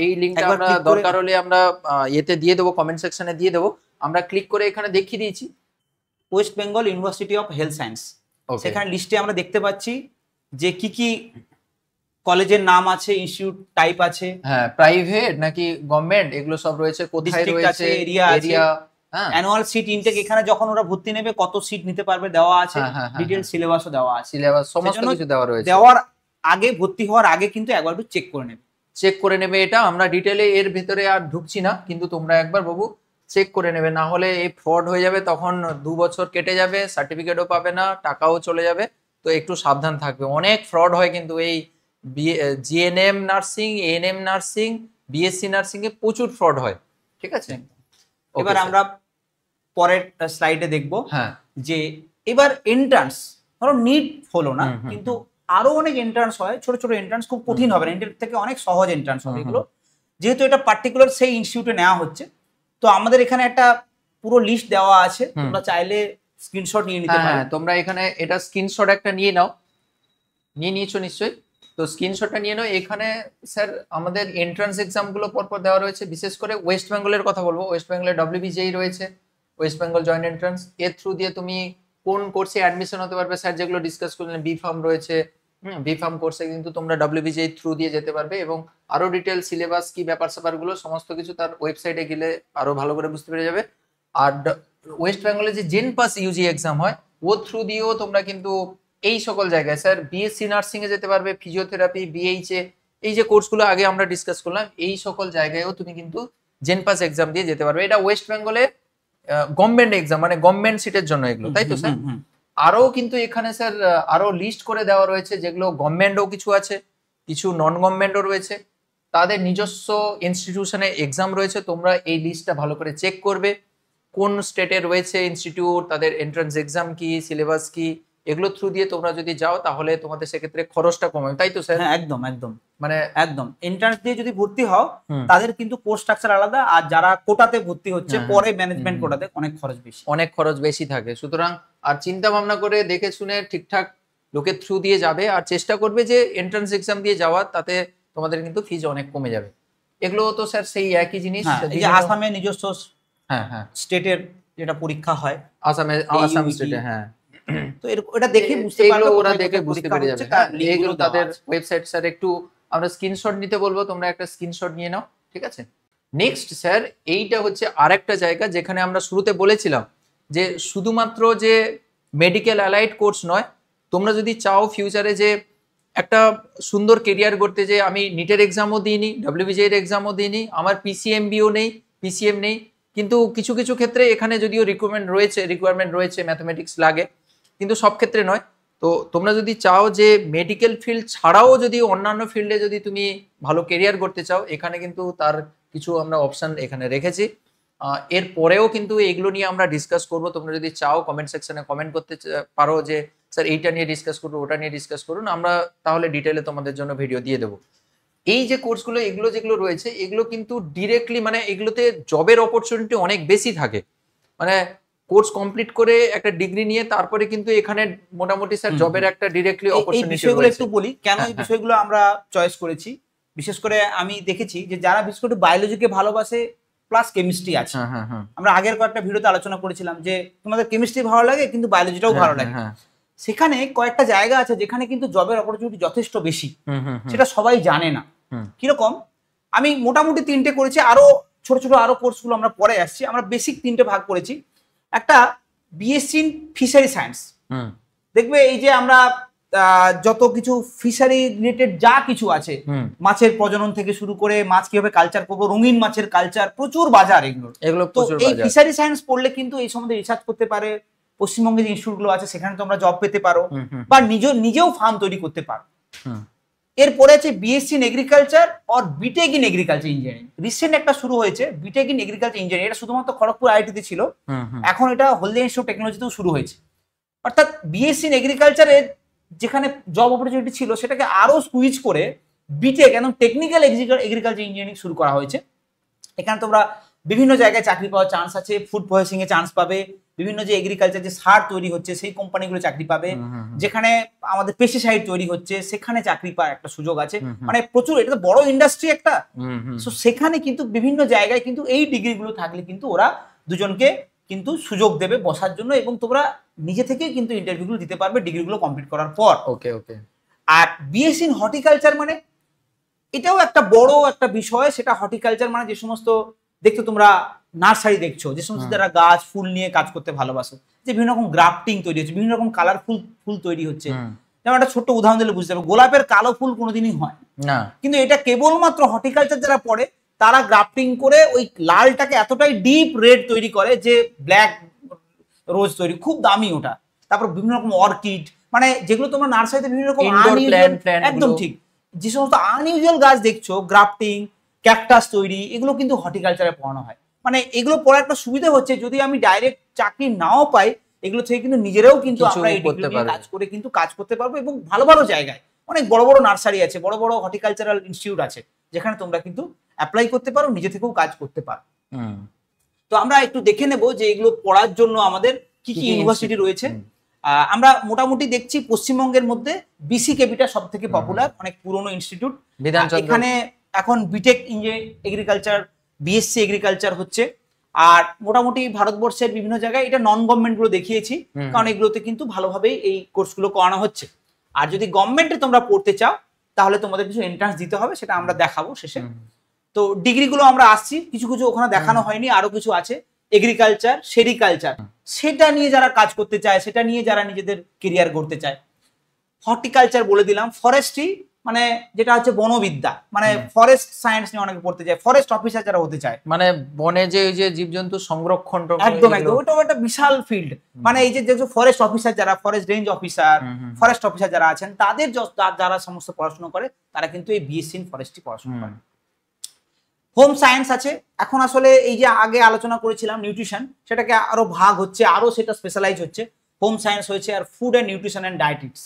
এই লিংকটা একবার আমরা click করে- দরকার হলে আমরা এতে দিয়ে দেবো, কমেন্ট সেকশনে দিয়ে দেবো। আমরা ক্লিক করে এখানে দেখিয়ে দিয়েছি West Bengal university of health science. Okay. সেখানে লিস্টে আমরা দেখতে পাচ্ছি যে কি কি কলেজের নাম আছে, ইনস্টিটিউট টাইপ আছে, হ্যাঁ, প্রাইভেট নাকি গভর্নমেন্ট এগুলো সব রয়েছে, কোথায় District রয়েছে, আছে, area আছে। এরিয়া। হ্যাঁ অ্যানুয়াল সিট ইনটেক, এখানে যখন ওরা ভর্তি নেবে কত সিট নিতে পারবে দেওয়া আছে, হ্যাঁ, হ্যাঁ, হ্যাঁ, ডিটেইল সিলেবাসও দেওয়া আছে। সিলেবাস সমস্ত সেজন্য কিছু দেওয়া রয়েছে। দেওয়ার আগে, ভর্তি হওয়ার আগে কিন্তু একবার একটু চেক করে নেবে। চেক করে নেবে, এটা আমরা ডিটেলে এর ভেতরে আর ঢুকছি না, কিন্তু তোমরা একবার বাবু চেক করে নেবে, না হলে এই ফ্রড হয়ে যাবে, তখন 2 বছর কেটে যাবে, সার্টিফিকেটও পাবে না, টাকাও চলে যাবে। তো একটু সাবধান থাকবে, অনেক ফ্রড হয় কিন্তু এই GNM nursing, ANM nursing, BSc nursing এ প্রচুর ফ্রড হয়, ঠিক আছে? এবার Okay, আমরা পরের স্লাইডে দেখবো হ্যাঁ যে এবার এন্ট্রান্স, ধরো নিট হলো না, কিন্তু আরো অনেক এন্ট্রান্স হয়, ছোট ছোট এন্ট্রান্স, খুব কঠিন হবে না, এর থেকে অনেক সহজ এন্ট্রান্স হবে এগুলো, যেহেতু এটা পার্টিকুলার সেই ইনস্টিটিউটে নেওয়া হচ্ছে। তো আমাদের এখানে একটা পুরো লিস্ট দেওয়া আছে, তোমরা চাইলে স্ক্রিনশট নিয়ে নিতে পারো। হ্যাঁ তোমরা এখানে এটা স্ক্রিনশট একটা নিয়ে নাও, নিয়েছো নিশ্চয়ই। তো স্ক্রিনশটটা নিয়ে নাও। এখানে স্যার আমাদের এন্ট্রান্স এক্সাম গুলো পরপর দেওয়া রয়েছে, বিশেষ করে ওয়েস্ট বেঙ্গলের কথা বলবো। ওয়েস্ট বেঙ্গলের ডব্লিউবিজেই রয়েছে, ওয়েস্ট বেঙ্গল জয়েন্ট এন্ট্রান্স। এর থ্রু দিয়ে তুমি কোন কোর্সে অ্যাডমিশন হতে পারবে, স্যার যেগুলো ডিসকাস করলেন, বি ফার্ম রয়েছে, বি ফার্ম কোর্সে কিন্তু তোমরা ডব্লিউবিজেই থ্রু দিয়ে যেতে পারবে, এবং আরো ডিটেল সিলেবাস কি ব্যাপার স্যাপার গুলো সমস্ত কিছু তার ওয়েবসাইটে গেলে আরো ভালো করে বুঝতে পেরে যাবে। আর ওয়েস্ট বেঙ্গলে যে জেন পাস ইউজি এক্সাম হয়, ও থ্রু দিয়েও তোমরা কিন্তু এই সকল জায়গায় স্যার বিএসসি নার্সিং এ যেতে পারবে, ফিজিওথেরাপি, বিএইচএ, এই যে কোর্সগুলো আগে আমরা ডিসকাস করলাম, এই সকল জায়গায়ও তুমি কিন্তু জেন পাস এক্সাম দিয়ে যেতে পারবে। এটা ওয়েস্ট বেঙ্গলে গভর্নমেন্ট এক্সাম, মানে গভর্নমেন্ট সিটের জন্য এগুলো, তাই তো স্যার? আরো কিন্তু এখানে স্যার আরো লিস্ট করে দেওয়া রয়েছে, যেগুলো গভর্নমেন্টও কিছু আছে, কিছু নন গভর্নমেন্টও রয়েছে, তাদের নিজস্ব ইনস্টিটিউশনে এক্সাম রয়েছে। তোমরা এই লিস্টটা ভালো করে চেক করবে, কোন স্টেটে রয়েছে ইনস্টিটিউট, তাদের এন্ট্রান্স এক্সাম কি, সিলেবাস কি, এগুলো থ্রু দিয়ে তোমরা যদি যাও তাহলে তোমাদের সেক্ষেত্রে খরচটা কমে, তাই তো স্যার? হ্যাঁ একদম একদম, মানে একদম এন্ট্রান্স দিয়ে যদি ভর্তি হও তাদের কিন্তু কোর্স স্ট্রাকচার আলাদা, আর যারা কোটাতে ভর্তি হচ্ছে পরে ম্যানেজমেন্ট কোটাতে অনেক খরচ বেশি, অনেক খরচ বেশি থাকে। সুতরাং আর চিন্তা ভাবনা করে দেখে শুনে ঠিকঠাক লোকের থ্রু দিয়ে যাবে, আর চেষ্টা করবে যে এন্ট্রান্স এক্সাম দিয়ে যাওয়ার, তাতে তোমাদের কিন্তু ফিজ অনেক কমে যাবে। এগুলো তো স্যার সেই একই জিনিস। এই যে আসামে নিজস্ব স্টেটের যেটা পরীক্ষা হয়, আসাম স্টেটে, হ্যাঁ, তো এটা দেখে বুঝতে পারবে, ওরা দেখে বুঝতে পেরে যাবে। এগুলো তাদের ওয়েবসাইট স্যার, একটু আমরা স্ক্রিনশট নিতে বলবো, তোমরা একটা স্ক্রিনশট নিয়ে নাও, ঠিক আছে? নেক্সট স্যার, এইটা হচ্ছে আরেকটা জায়গা যেখানে আমরা শুরুতে বলেছিলাম যে শুধুমাত্র যে মেডিকেল অ্যালাইড কোর্স নয়, তোমরা যদি চাও ফিউচারে যে একটা সুন্দর কেরিয়ার করতে, যে আমি নিটের এক্সামও দিইনি, ডব্লিউবিজের এক্সামও দিইনি, আমার পিসিএমবিও নেই, পিসিএম নেই, কিন্তু কিছু কিছু ক্ষেত্রে এখানে যদিও রিকোয়ারমেন্ট রয়েছে, ম্যাথমেটিক্স লাগে, কিন্তু সব ক্ষেত্রে নয়। তো তোমরা যদি চাও যে মেডিকেল ফিল্ড ছাড়াও যদি অন্যান্য ফিল্ডে যদি তুমি ভালো কেরিয়ার করতে চাও, এখানে কিন্তু তার কিছু আমরা অপশন এখানে রেখেছি। এর পরেও কিন্তু এগুলো নিয়ে আমরা ডিসকাস করব। তোমরা যদি চাও কমেন্ট সেকশনে কমেন্ট করতে পারো যে স্যার এইটা নিয়ে ডিসকাস করবো, ওটা নিয়ে ডিসকাস করুন, আমরা তাহলে ডিটেলে তোমাদের জন্য ভিডিও দিয়ে দেবো। এই যে কোর্সগুলো, এগুলো যেগুলো রয়েছে, এগুলো কিন্তু ডিরেক্টলি, মানে এগুলোতে জবের অপরচুনিটি অনেক বেশি থাকে। মানে কোর্স কমপ্লিট করে একটা ডিগ্রি নিয়ে তারপরে কিন্তু এখানে মোটামুটি স্যার জবের একটা ডিরেক্টলি অপরচুনিটি। এই বিষয়গুলো একটু বলি কেন এই বিষয়গুলো আমরা চয়েস করেছি। বিশেষ করে আমি দেখেছি যে যারা বিশেষ করে বায়োলজিকে ভালোবাসে প্লাস কেমিস্ট্রি আছে, আমরা আগের কয়েকটা ভিডিওতে আলোচনা করেছিলাম যে তোমাদের কেমিস্ট্রি ভালো লাগে কিন্তু বায়োলজিটাও ভালো লাগে, সেখানে কয়েকটা জায়গা আছে যেখানে কিন্তু জবের অপরচুনিটি যথেষ্ট বেশি, সেটা সবাই জানে না। কিরকম, আমি মোটামুটি 3টে করেছি, আরো ছোট ছোট আরো কোর্সগুলো আমরা পরে আসছি। আমরা বেসিক 3টে ভাগ করেছি। একটা বিএসসি ইন ফিশারি সায়েন্স, দেখবে এই যে আমরা যত কিছু ফিশারি রিলেটেড যা কিছু আছে, মাছের প্রজনন থেকে শুরু করে মাছ কিভাবে কালচার করবো, রঙিন মাছের কালচার, প্রচুর বাজার এগুলো। তো এই ফিশারি সায়েন্স পড়লে কিন্তু এই সম্বন্ধে রিসার্চ করতে পারে, পশ্চিমবঙ্গে যে ইনস্টিটিউটগুলো আছে সেখানে তোমরা জব পেতে পারো, বা নিজেও ফার্ম তৈরি করতে পারো। এরপরে আছে BSc in agriculture or BTech in agriculture engineering. Recent একটা শুরু হয়েছে বিটেক ইন এগ্রিকালচার ইঞ্জিনিয়ারিং, এটা শুধুমাত্র খড়গপুর আইআইটিতে ছিল, এখন এটা হলদিয়া ইনস্টিটিউট অফ টেকনোলজিতেও শুরু হয়েছে। অর্থাৎ বিএসসি ইন এগ্রিকালচারে যেখানে জব অপরচুনিটি ছিল সেটাকে আরো সুইচ করে বিটেক একদম টেকনিক্যাল এগ্রিকালচার ইঞ্জিনিয়ারিং শুরু করা হয়েছে। এখানে তোমরা বিভিন্ন জায়গায় চাকরি পাওয়ার চান্স আছে, ফুড প্রসেসিং এ চান্স পাবে, বিভিন্ন যে এগ্রিকালচার যে সার তৈরি হচ্ছে সেই কোম্পানিগুলো চাকরি পাবে, যেখানে আমাদের পেস্টিসাইড তৈরি হচ্ছে সেখানে চাকরি পাওয়ার একটা সুযোগ আছে। মানে প্রচুর, এটা তো বড় ইন্ডাস্ট্রি একটা। সো সেখানে কিন্তু বিভিন্ন জায়গায় কিন্তু এই ডিগ্রিগুলো থাকলে কিন্তু ওরা দুজনকে কিন্তু সুযোগ দেবে বসার জন্য, এবং তোমরা নিজে থেকেই কিন্তু ইন্টারভিউগুলো দিতে পারবে ডিগ্রিগুলো কমপ্লিট করার পর। ওকে ওকে। আর বিএসসি ইন হর্টিকালচার মানে এটাও একটা বড় একটা বিষয়। সেটা হর্টিকালচার মানে যে সমস্ত দেখছো তোমরা নার্সারি দেখছো, যে সমস্ত যারা গাছ ফুল নিয়ে কাজ করতে ভালোবাসো, যে বিভিন্ন রকম গ্রাফটিং তৈরি হচ্ছে, বিভিন্ন রকম কালারফুল ফুল তৈরি হচ্ছে। যেমন একটা ছোট্ট উদাহরণ দিলে বুঝতে পারবে, গোলাপের কালো ফুল কোনোদিনই হয় না, কিন্তু এটা কেবলমাত্র হর্টিকালচার যারা পড়ে তারা গ্রাফটিং করে ওই লালটাকে এতটাই ডিপ রেড তৈরি করে যে ব্ল্যাক রোজ তৈরি, খুব দামি ওটা। তারপর বিভিন্ন রকম অর্কিড, মানে যেগুলো তোমরা নার্সারিতে বিভিন্ন রকম একদম ঠিক, যে সমস্ত আনইউজুয়াল গাছ দেখছো, গ্রাফটিং, ক্যাকটাস তৈরি, এগুলো কিন্তু হর্টিকালচারে পড়ানো হয়। মানে এগুলো পড়ার একটা সুবিধা হচ্ছে, যদি আমি ডাইরেক্ট চাকরি নাও পাই, এগুলো থেকে কিন্তু নিজেরাও কিন্তু কিছু আমরা এই করতে ডিগ্রি নিয়ে পারবে। কাজ করে কিন্তু কাজ করতে পারবো, এবং ভালো ভালো জায়গায় অনেক বড় বড় নার্সারি আছে, বড় বড় হর্টিকালচারাল ইনস্টিটিউট আছে, যেখানে তোমরা কিন্তু অ্যাপ্লাই করতে পারো, নিজে থেকেও কাজ করতে পারো। হুম। তো আমরা একটু দেখে নেব যে এগুলো পড়ার জন্য আমাদের কি কি ইউনিভার্সিটি রয়েছে। আমরা মোটামুটি দেখছি পশ্চিমবঙ্গের মধ্যে বিসি কেবিটা সব থেকে পপুলার, অনেক পুরনো ইনস্টিটিউট। বিধানচন্দ্র এখানে এখন বিটেক এগ্রিকালচার, বিএসসি এগ্রিকালচার হচ্ছে। আর মোটামুটি ভারতবর্ষের বিভিন্ন জায়গায় এটা নন গভর্নমেন্ট গুলো দেখিয়েছি, কারণ এগুলোতে কিন্তু ভালোভাবেই এই কোর্সগুলো করানো হচ্ছে। আর যদি গভর্নমেন্টে তোমরা পড়তে চাও তাহলে তোমাদের কিছু এন্ট্রান্স দিতে হবে, সেটা আমরা দেখাবো শেষে। তো ডিগ্রিগুলো আমরা আসছি, কিছু কিছু ওখানে দেখানো হয়নি, আরো কিছু আছে। এগ্রিকালচার, সেরিকালচার, সেটা নিয়ে যারা কাজ করতে চায়, সেটা নিয়ে যারা নিজেদের কেরিয়ার গড়তে চায়। হর্টিকালচার বলে দিলাম, ফরেস্ট্রি মানে যেটা হচ্ছে বনবিদ্যা, মানে ফরেস্ট সায়েন্স নিয়ে অনেকে পড়তে চায়, ফরেস্ট অফিসার যারা হতে চায়, মানে বনে যে ওই যে জীবজন্তু সংরক্ষণ, একদম একদম ওটাও একটা বিশাল ফিল্ড। মানে এই যে ফরেস্ট অফিসার যারা, forest range officer, forest officer যারা আছেন, তাদের যারা সমস্ত পড়াশোনা করে তারা কিন্তু এই বিএসসি ইন ফরেস্ট্রি পড়াশোনা করে। হোম সায়েন্স আছে। এখন আসলে এই যে আগে আলোচনা করেছিলাম নিউট্রিশন, সেটাকে আরো ভাগ হচ্ছে, আরো সেটা স্পেশালাইজ হচ্ছে। হোম সায়েন্স হয়েছে আর food and nutrition and dietetics,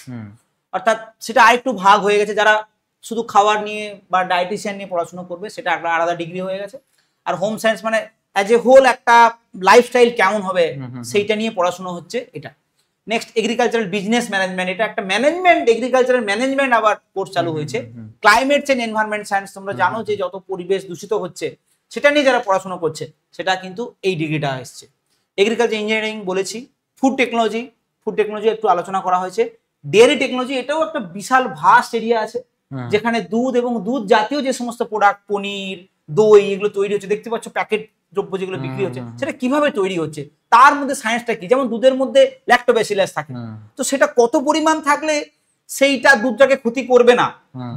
অর্থাৎ সেটা আরেকটু ভাগ হয়ে গেছে। যারা শুধু খাবার নিয়ে বা ডায়েটিশিয়ান নিয়ে পড়াশোনা করবে সেটা একটা আলাদা ডিগ্রি হয়ে গেছে। আর হোম সায়েন্স মানে অ্যাজ এ হোল একটা লাইফস্টাইল কেমন হবে সেইটা নিয়ে পড়াশোনা হচ্ছে এটা। নেক্সট এগ্রিকালচারাল বিজনেস ম্যানেজমেন্ট, এটা একটা ম্যানেজমেন্ট, এগ্রিকালচারাল ম্যানেজমেন্ট আবার কোর্স চালু হয়েছে। ক্লাইমেট চেঞ্জ এনভায়রনমেন্ট সায়েন্স, তোমরা জানো যে যত পরিবেশ দূষিত হচ্ছে সেটা নিয়ে যারা পড়াশোনা করছে সেটা কিন্তু এই ডিগ্রিটা এসছে। এগ্রিকালচার ইঞ্জিনিয়ারিং বলেছি। ফুড টেকনোলজি, ফুড টেকনোলজি একটু আলোচনা করা হয়েছে। ডেয়ারি টেকনোলজি, এটাও একটা বিশাল ভাস্ট এরিয়া আছে, যেখানে দুধ এবং দুধ জাতীয় যে সমস্ত প্রোডাক্ট, পনির, দই, এগুলো তৈরি হচ্ছে। দেখতে পাচ্ছ প্যাকেট দ্রব্য যেগুলো বিক্রি হচ্ছে, সেটা কিভাবে তৈরি হচ্ছে, তার মধ্যে সায়েন্সটা কি। যেমন দুধের মধ্যে ল্যাক্টোব্যাসিলাস থাকে, তো সেটা কত পরিমাণ থাকলে সেইটা দুধটাকে ক্ষতি করবে না,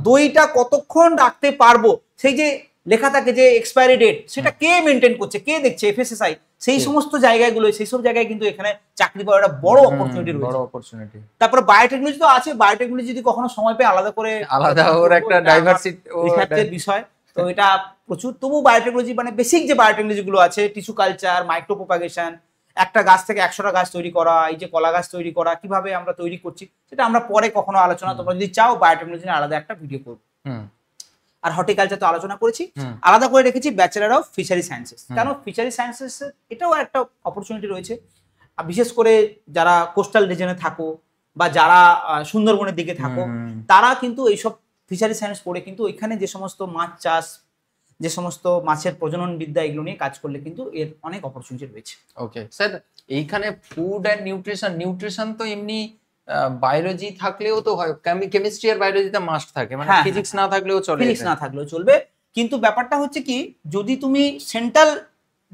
দইটা কতক্ষণ রাখতে পারবো, সেই যে লেখা থাকে যে এক্সপায়ারি ডেট, সেটা কে মেনটেন করছে, কে দেখছে, এফএসএসআই, সেই সমস্ত জায়গাগুলো, সেই সব জায়গায় কিন্তু এখানে চাকরি পাওয়ার একটা বড় অপরচুনিটি রয়েছে। তারপর বায়োটেকনোলজি তো আছে, বায়োটেকনোলজি যদি কখনো সময় পেয়ে আলাদা করে, আলাদা ওর একটা ডাইভার্সিটি রিসার্চের বিষয়, তো এটা প্রচুর। তবু বায়োটেকনোলজি মানে বেসিক যে বায়োটেকনোলজি গুলো আছে, টিস্যু কালচার, মাইক্রো প্রোপাগেশন, একটা গাছ থেকে 100টা গাছ তৈরি করা, এই যে কলা গাছ তৈরি করা, কিভাবে আমরা তৈরি করছি, সেটা আমরা পরে কখনো আলোচনা, তোমরা যদি চাও বায়োটেকনোলজি নিয়ে আলাদা একটা ভিডিও করবো। আর হর্টিকালচার তো আলোচনা করেছি, আলাদা করে রেখেছি ব্যাচেলার অফ ফিশারি সায়েন্সেস। কেন ফিশারি সায়েন্সেস, এটাও একটা অপরচুনিটি রয়েছে। বিশেষ করে যারা কোস্টাল রিজনে থাকো বা যারা সুন্দরবনের দিকে থাকো, তারা কিন্তু এইসব ফিশারি সায়েন্স পড়ে কিন্তু ওইখানে যে সমস্ত মাছ চাষ, যে সমস্ত মাছের প্রজনন বিদ্যা, এগুলো নিয়ে কাজ করলে কিন্তু এর অনেক অপরচুনিটি রয়েছে। ওকে স্যার, এইখানে ফুড অ্যান্ড নিউট্রিশন তো এমনি বায়োলজি থাকলেও তো হয়, কেমিস্ট্রি আর বায়োলজিতে মাস্ট থাকে, মানে ফিজিক্স না থাকলেও চলে, ফিজিক্স না থাকলেও চলবে। কিন্তু ব্যাপারটা হচ্ছে কি, যদি তুমি সেন্ট্রাল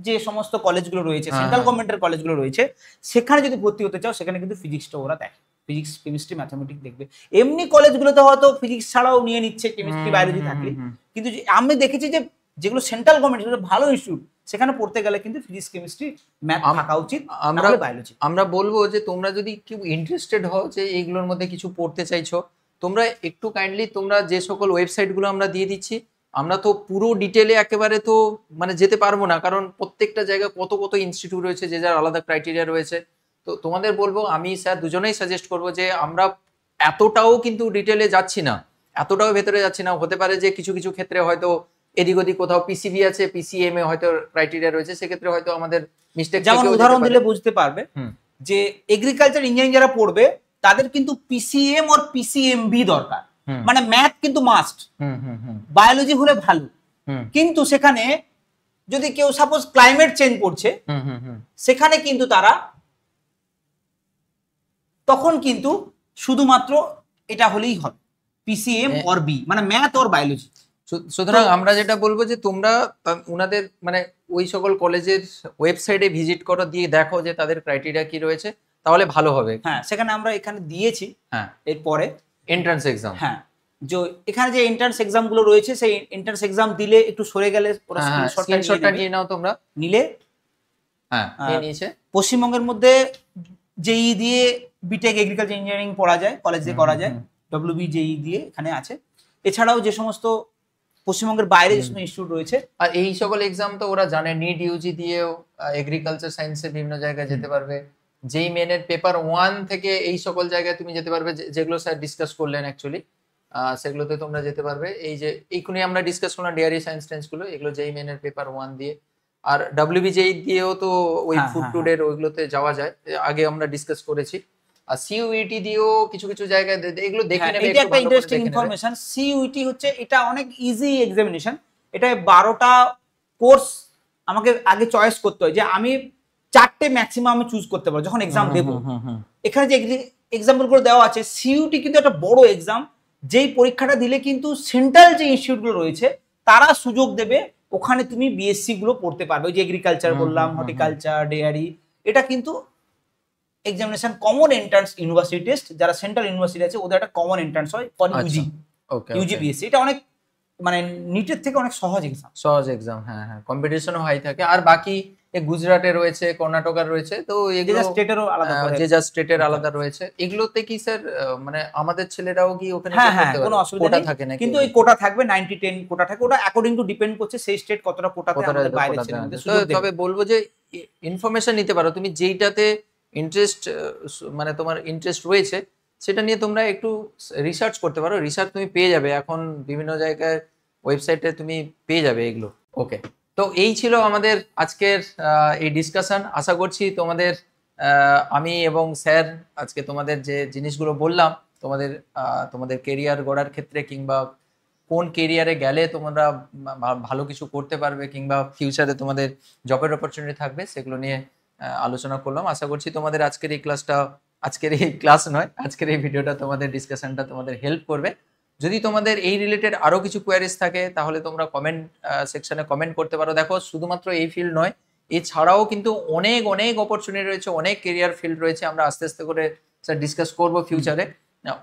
যে সমস্ত কলেজগুলো রয়েছে, সেন্ট্রাল গভর্নমেন্টের কলেজগুলো রয়েছে, সেখানে যদি ভর্তি হতে চাও, সেখানে কিন্তু ফিজিক্সটা ওরা দেয়, ফিজিক্স, কেমিস্ট্রি, ম্যাথমেটিক্স দেখবে। এমনি কলেজগুলোতে হয়তো ফিজিক্স ছাড়াও নিয়ে নিচ্ছে, কেমিস্ট্রি, বায়োলজি থাকলে। কিন্তু আমি দেখেছি যে যেগুলো সেন্ট্রাল গভর্নমেন্ট, যেগুলো ভালো ইনস্টিটিউট, সেখানে পড়তে গেলে কিন্তু ফিজিক্স, কেমিস্ট্রি, ম্যাথ থাকা উচিত, বায়োলজি। আমরা বলবো যে তোমরা যদি কেউ ইন্টারেস্টেড হও যে এইগুলোর মধ্যে কিছু পড়তে চাইছো, তোমরা একটু কাইন্ডলি, তোমরা যে সকল ওয়েবসাইটগুলো আমরা দিয়ে দিচ্ছি, আমরা তো পুরো ডিটেলে একেবারে তো মানে যেতে পারবো না, কারণ প্রত্যেকটা জায়গায় কত কত ইনস্টিটিউট রয়েছে, যে যার আলাদা ক্রাইটেরিয়া রয়েছে। তো তোমাদের বলবো, আমি স্যার দুজনেই সাজেস্ট করবো যে আমরা এতটাও কিন্তু ডিটেলে যাচ্ছি না, এতটাও ভেতরে যাচ্ছি না। হতে পারে যে কিছু কিছু ক্ষেত্রে হয়তো এদিক ওদিক কোথাও পিসিবি আছে, পিসিএমএ হয়তো ক্রাইটেরিয়া রয়েছে, সেক্ষেত্রে হয়তো আমাদের মিস্টেক। যেমন উদাহরণ দিলে বুঝতে পারবে যে এগ্রিকালচার ইঞ্জিনিয়ারিং যারা পড়বে তাদের কিন্তু পিসিএম আর পিসিএমবি দরকার, মানে ম্যাথ কিন্তু মাস্ট, বায়োলজি হলে ভালো। কিন্তু সেখানে যদি কেউ সাপোজ ক্লাইমেট চেঞ্জ পড়ছে, সেখানে কিন্তু তারা তখন কিন্তু শুধুমাত্র এটা হলেই হবে, পিসিএম অর বি, মানে ম্যাথ অর বায়োলজি। সুতরাং আমরা যেটা বলবো যে তোমরা উনাদের মানে ওই সকল কলেজের ওয়েবসাইটে ভিজিট করো, দিয়ে দেখো যে তাদের ক্রাইটেরিয়া কি রয়েছে, তাহলে ভালো হবে। হ্যাঁ, সেখানে আমরা এখানে দিয়েছি। হ্যাঁ, এরপরে এন্ট্রান্স এক্সাম, হ্যাঁ, যে এখানে যে এন্ট্রান্স এক্সাম গুলো রয়েছে, সেই এন্ট্রান্স এক্সাম দিলে একটু সরে গেলে ওরা স্ক্রিনশটটা নিয়ে নাও, তোমরা নিলে। হ্যাঁ, নিয়ে নিয়েছে। পশ্চিমবঙ্গের মধ্যে জেই দিয়ে বিটেক এগ্রিকালচার ইঞ্জিনিয়ারিং পড়া যায়, কলেজে করা যায়, ডব্লিউবি জেই দিয়ে এখানে আছে। এছাড়াও যে সমস্ত পশ্চিমবঙ্গের বাইরে যে সমস্ত ইনস্টিটিউট রয়েছে। আর এই সকল এক্সাম তো ওরা জানে, নিট ইউজি দিয়েও এগ্রিকালচার সায়েন্সে বিভিন্ন জায়গায় যেতে পারবে। যেই মেনের পেপার 1 থেকে এই সকল জায়গায় তুমি যেতে পারবে, যেগুলো স্যার ডিসকাস করলেন অ্যাকচুয়ালি, সেগুলোতে তোমরা যেতে পারবে। এই যে এইখানে আমরা ডিসকাস করলাম ডেয়ারি সায়েন্স টেন্সগুলো, এগুলো যেই মেনের পেপার 1 দিয়ে। আর WBJEE দিয়েও তো ওই ফুড টুডের ওইগুলোতে যাওয়া যায়, আগে আমরা ডিসকাস করেছি। আর CUET দিয়েও কিছু কিছু জায়গায় এগুলো দেখে নেবে। এটা একটা ইন্টারেস্টিং ইনফরমেশন। CUET হচ্ছে এটা অনেক ইজি এক্সামিনেশন। এটা 12টা কোর্স আমাকে আগে চয়েস করতে হয়, যে আমি 4টে ম্যাক্সিমাম আমি চুজ করতে পারবো যখন এক্সাম দেবো। এখানে যে এক্সাম্পল গুলো দেওয়া আছে, CUET কিন্তু একটা বড় এক্সাম, যেই পরীক্ষাটা দিলে কিন্তু সেন্ট্রাল যে ইনস্টিটিউটগুলো রয়েছে তারা সুযোগ দেবে, ওখানে তুমি বিএসসি গুলো পড়তে পারবে। ওই যে এগ্রিকালচার বললাম, হর্টিকালচার, ডেয়ারি, এটা কিন্তু examination common entrance university test, যারা সেন্ট্রাল ইউনিভার্সিটি আছে ওদের একটা কমন এন্ট্রান্স হয় ফর ইউজি। ইউজি বিএসসি এটা অনেক মানে নিটের থেকে অনেক সহজ এক্সাম। সহজ এক্সাম, হ্যাঁ হ্যাঁ, কম্পিটিশনও হাই থাকে। আর বাকি গুজরাটে রয়েছে, কর্ণাটকার রয়েছে, তো এগুলো স্টেটেরও আলাদা, যে যা স্টেটের আলাদা রয়েছে। এগুলোতে কি স্যার মানে আমাদের ছেলেরাও কি ওখানে কোনো অসুবিধা থাকে না, কিন্তু ওই কোটা থাকবে 90-10 কোটা থাকে, ওটা অ্যাকর্ডিং টু ডিপেন্ড করছে সেই স্টেট কতটা কোটাতে আমাদের বাইরে ছেলেদের সুযোগ দেবে। তবে বলবো যে ইনফরমেশন নিতে পারো তুমি, যেইটাতে ইন্টারেস্ট মানে তোমার ইন্টারেস্ট রয়েছে সেটা নিয়ে তোমরা একটু রিসার্চ করতে পারো। রিসার্চ তুমি পেয়ে যাবে, এখন বিভিন্ন জায়গায় ওয়েবসাইটে তুমি পেয়ে যাবে এগুলো। ওকে, তো এই ছিল আমাদের আজকের এই ডিসকাশন। আশা করছি তোমাদের আমি এবং স্যার আজকে তোমাদের যে জিনিসগুলো বললাম, তোমাদের কেরিয়ার গড়ার ক্ষেত্রে কিংবা কোন কেরিয়ারে গেলে তোমরা ভালো কিছু করতে পারবে কিংবা ফিউচারে তোমাদের জবের অপরচুনিটি থাকবে, সেগুলো নিয়ে আলোচনা করলাম। আশা করছি তোমাদের আজকের এই আজকের এই ভিডিওটা, তোমাদের ডিসকাশনটা তোমাদের হেল্প করবে। যদি তোমাদের এই রিলেটেড আরো কিছু কোয়ারিজ থাকে তাহলে তোমরা কমেন্ট সেকশনে কমেন্ট করতে পারো। দেখো, শুধুমাত্র এই ফিল্ড নয়, এছাড়াও কিন্তু অনেক অনেক অপরচুনিটি রয়েছে, অনেক কেরিয়ার ফিল্ড রয়েছে। আমরা আস্তে আস্তে করে স্যার ডিসকাস করবো ফিউচারে,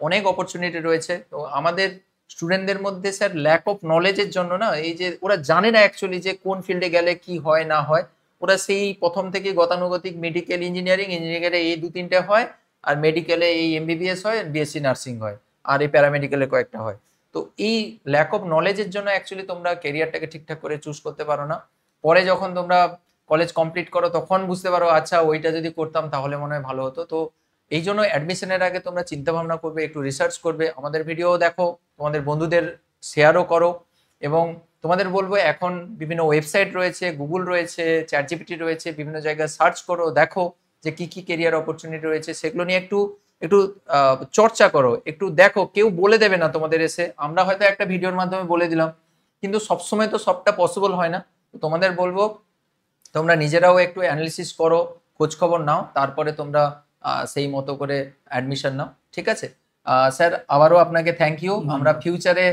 অনেক অপরচুনিটি রয়েছে। তো আমাদের স্টুডেন্টদের মধ্যে স্যার ল্যাক অফ নলেজের জন্য না, এই যে ওরা জানে না অ্যাকচুয়ালি যে কোন ফিল্ডে গেলে কি হয় না হয়। ওরা সেই প্রথম থেকে গতানুগতিক মেডিকেল ইঞ্জিনিয়ারিংয়ে এই 2-3টে হয়, আর মেডিকেলে এই MBBS হয়, BSc নার্সিং হয়, আর এই প্যারামেডিকেলে কয়েকটা হয়। তো এই ল্যাক অফ নলেজের জন্য অ্যাকচুয়ালি তোমরা কেরিয়ারটাকে ঠিকঠাক করে চুজ করতে পারো না। পরে যখন তোমরা কলেজ কমপ্লিট করো তখন বুঝতে পারো, আচ্ছা ওইটা যদি করতাম তাহলে মনে হয় ভালো হতো। তো এই জন্য অ্যাডমিশনের আগে তোমরা চিন্তা ভাবনা করবে, একটু রিসার্চ করবে, আমাদের ভিডিও দেখো, তোমাদের বন্ধুদের শেয়ারও করো। এবং তোমাদের বলবো, এখন বিভিন্ন ওয়েবসাইট রয়েছে, গুগল রয়েছে, ChatGPT রয়েছে, বিভিন্ন জায়গায় সার্চ করো, দেখো যে কি কি কেরিয়ার অপরচুনিটি রয়েছে, সেগুলো নিয়ে একটু চর্চা করো, একটু দেখো। কেউ বলে দেবে না তোমাদের এসে, আমরা হয়তো একটা ভিডিওর মাধ্যমে বলে দিলাম, কিন্তু সবসময় তো সবটা পসিবল হয় না। তো তোমাদের বলবো তোমরা নিজেরাও একটু অ্যানালিসিস করো, খোঁজ খবর নাও, তারপরে তোমরা সেই মতো করে অ্যাডমিশন নাও। ঠিক আছে স্যার, আবারও আপনাকে থ্যাংক ইউ। আমরা ফিউচারে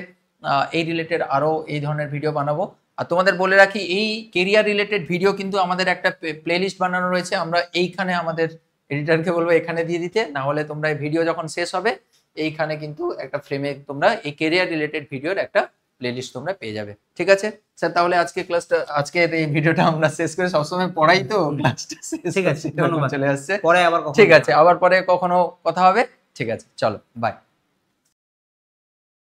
এই রিলেটেড আরো এই ধরনের ভিডিও বানাবো। আর তোমাদের বলে রাখি, এই কেরিয়ার রিলেটেড ভিডিও কিন্তু আমাদের একটা প্লেলিস্ট বানানো রয়েছে। আমরা এইখানে আমাদের এডিটরকে বলবো এখানে দিয়ে দিতে, না হলে তোমরা এই ভিডিও যখন শেষ হবে এইখানে কিন্তু একটা ফ্রেমে তোমরা এই কেরিয়ার রিলেটেড ভিডিওর একটা প্লেলিস্ট তোমরা পেয়ে যাবে। ঠিক আছে স্যার, তাহলে আজকের এই ভিডিওটা আমরা শেষ করে, সবসময় পড়াই তো ক্লাসটা ঠিক আছে, চলে আসছে, পরে আবার ঠিক আছে, আবার পরে কখনো কথা হবে। ঠিক আছে, চলো, বাই।